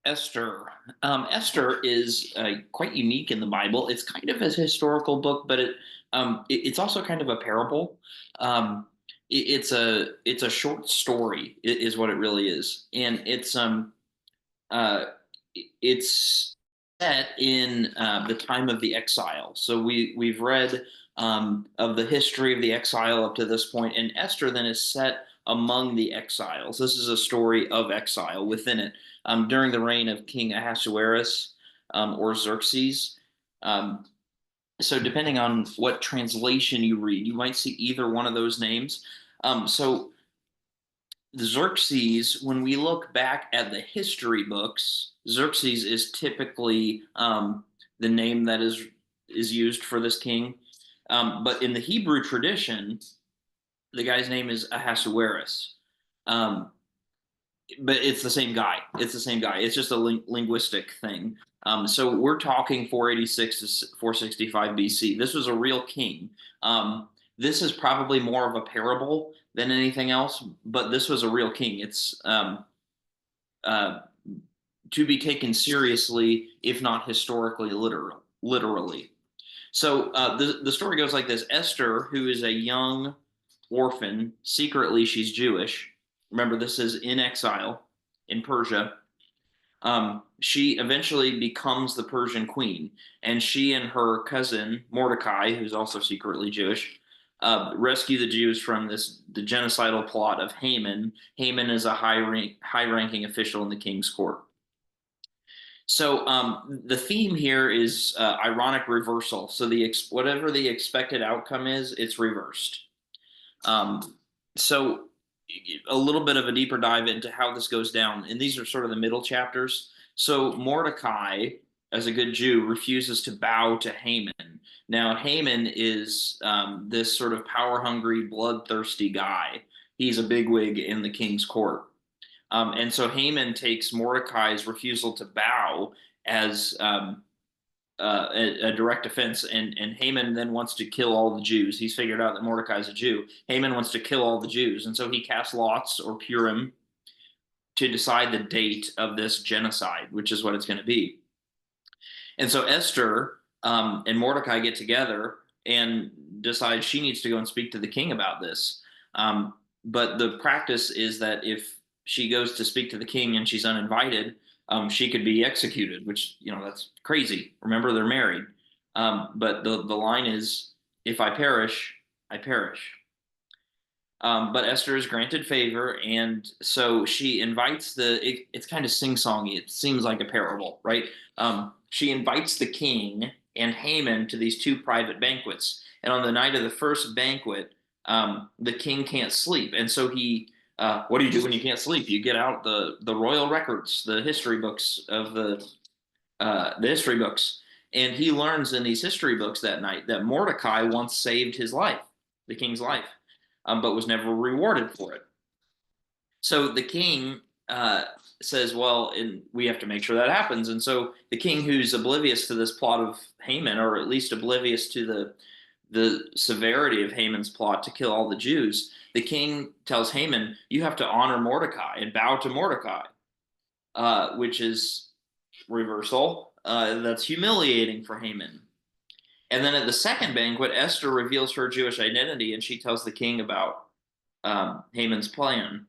Esther. Esther is quite unique in the Bible. It's kind of a historical book, but it's also kind of a parable. Um, it's a short story, is what it really is, and uh, it's set in the time of the exile. So we've read of the history of the exile up to this point, and Esther then is set among the exiles. This is a story of exile within it during the reign of King Ahasuerus or Xerxes. Um, so depending on what translation you read, you might see either one of those names. So Xerxes, when we look back at the history books, Xerxes is typically the name that is used for this king. But in the Hebrew tradition, the guy's name is Ahasuerus. Um, but it's the same guy. It's the same guy. It's just a linguistic thing. So we're talking 486 to 465 BC. This was a real king. This is probably more of a parable than anything else, but this was a real king. It's uh, to be taken seriously, if not historically literally. So the story goes like this: Esther, who is a young orphan, secretly she's Jewish. Remember, this is in exile in Persia. She eventually becomes the Persian queen, and she and her cousin Mordecai, who's also secretly Jewish, rescue the Jews from the genocidal plot of Haman. Haman is a high ranking official in the king's court. So the theme here is ironic reversal. So whatever the expected outcome is, it's reversed. Um, so a little bit of a deeper dive into how this goes down, and these are sort of the middle chapters. So Mordecai, as a good Jew, refuses to bow to Haman. Now Haman is this sort of power-hungry, bloodthirsty guy. He's a bigwig in the king's court. And so Haman takes Mordecai's refusal to bow as a direct offense, and Haman then wants to kill all the Jews. He's figured out that Mordecai is a Jew. Haman wants to kill all the Jews, and so he casts lots or Purim to decide the date of this genocide, which is what it's going to be. And so Esther and Mordecai get together and decide she needs to go and speak to the king about this. But the practice is that if she goes to speak to the king and she's uninvited, she could be executed, which, that's crazy. Remember, they're married. But the line is, if I perish, I perish. But Esther is granted favor, and so she invites it's kind of sing-songy. It seems like a parable, right? She invites the king and Haman to these two private banquets. And on the night of the first banquet, the king can't sleep. And so what do you do when you can't sleep? You get out the royal records, the history books of the history books. And he learns in these history books that night that Mordecai once saved his life, the king's life, but was never rewarded for it. So the king says, well, and we have to make sure that happens. And so the king, who's oblivious to this plot of Haman, or at least oblivious to the severity of Haman's plot to kill all the Jews, the king tells Haman, you have to honor Mordecai and bow to Mordecai, which is reversal. That's humiliating for Haman. And then at the second banquet, Esther reveals her Jewish identity, and she tells the king about Haman's plan.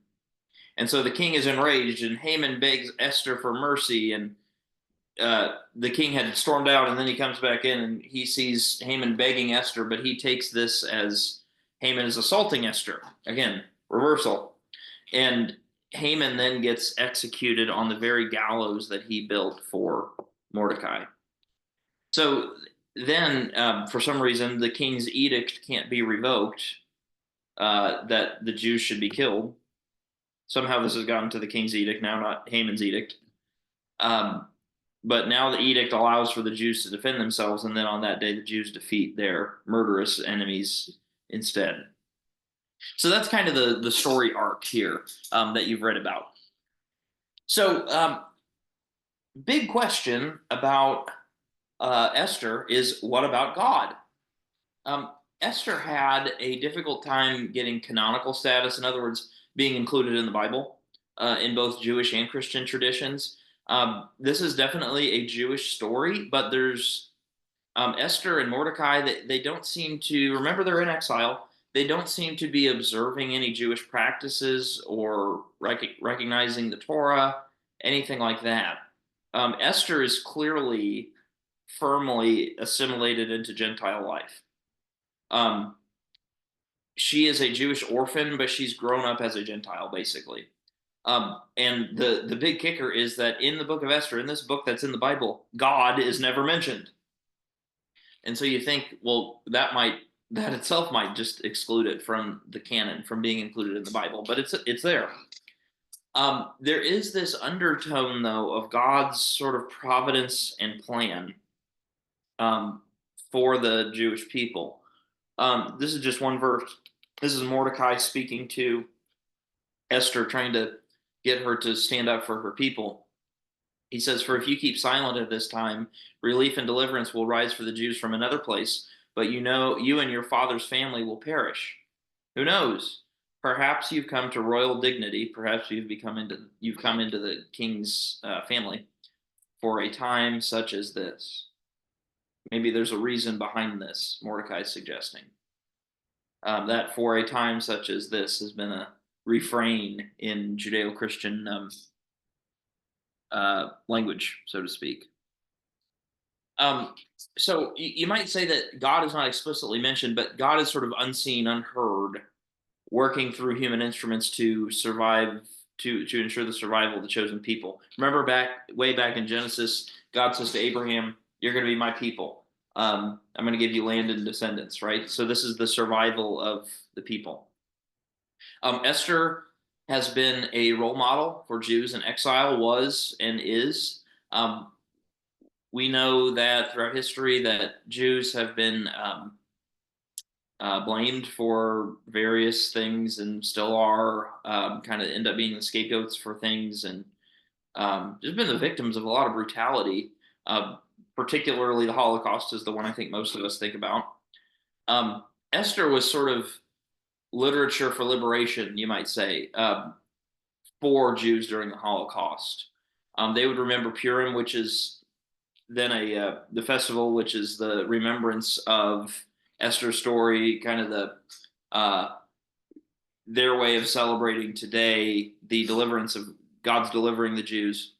And so the king is enraged, and Haman begs Esther for mercy. And the king had stormed out, and then he comes back in, and he sees Haman begging Esther, but he takes this as Haman is assaulting Esther. Again, reversal. And Haman then gets executed on the very gallows that he built for Mordecai. So then, for some reason, the king's edict can't be revoked that the Jews should be killed. Somehow this has gotten to the king's edict now, not Haman's edict. But now the edict allows for the Jews to defend themselves, and then on that day, the Jews defeat their murderous enemies instead. So that's kind of the story arc here that you've read about. So, big question about Esther is, what about God? Esther had a difficult time getting canonical status, in other words, being included in the Bible in both Jewish and Christian traditions. This is definitely a Jewish story, but there's Esther and Mordecai. They don't seem to remember they're in exile. They don't seem to be observing any Jewish practices or recognizing the Torah, anything like that. Esther is clearly firmly assimilated into Gentile life. Um, she is a Jewish orphan, but she's grown up as a Gentile, basically. And the big kicker is that in the book of Esther, in this book that's in the Bible, God is never mentioned. And so you think, well, that itself might just exclude it from the canon, from being included in the Bible, but it's there. There is this undertone, though, of God's sort of providence and plan um, for the Jewish people. This is just one verse. This is Mordecai speaking to Esther, trying to get her to stand up for her people. He says, "For if you keep silent at this time, relief and deliverance will rise for the Jews from another place, but you know, you and your father's family will perish. Who knows? Perhaps you've come to royal dignity. Perhaps you've come into the king's family for a time such as this. Maybe there's a reason behind this." Mordecai is suggesting that for a time such as this has been a refrain in Judeo-Christian language, so to speak. Um, so you might say that God is not explicitly mentioned, but God is sort of unseen, unheard, working through human instruments to survive, to ensure the survival of the chosen people. Remember way back in Genesis, God says to Abraham, "You're going to be my people. I'm going to give you land and descendants." Right. So this is the survival of the people. Esther has been a role model for Jews in exile, was and is. Um, we know that throughout history that Jews have been blamed for various things and still are, kind of end up being the scapegoats for things, and just been the victims of a lot of brutality. Uh, Particularly, the Holocaust is the one I think most of us think about. Um, Esther was sort of literature for liberation, you might say, for Jews during the Holocaust. They would remember Purim, which is then the festival, which is the remembrance of Esther's story, kind of uh, their way of celebrating today the deliverance of God's delivering the Jews.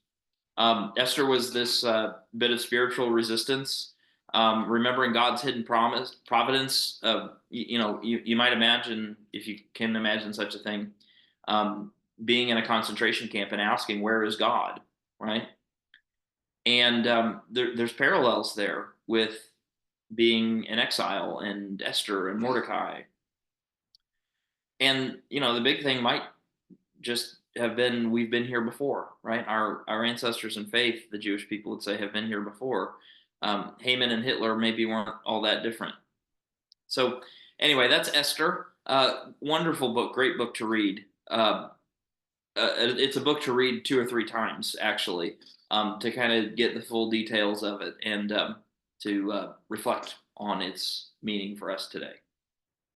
Esther was this bit of spiritual resistance, remembering God's hidden providence. You might imagine, if you can imagine such a thing, um, being in a concentration camp and asking, "Where is God?" Right? And there's parallels there with being in exile and Esther and Mordecai. And the big thing might just have been, we've been here before, right? Our ancestors in faith, the Jewish people would say, have been here before. Haman and Hitler maybe weren't all that different. So anyway, that's Esther. Wonderful book, great book to read. It's a book to read 2 or 3 times, actually, to kind of get the full details of it and to reflect on its meaning for us today.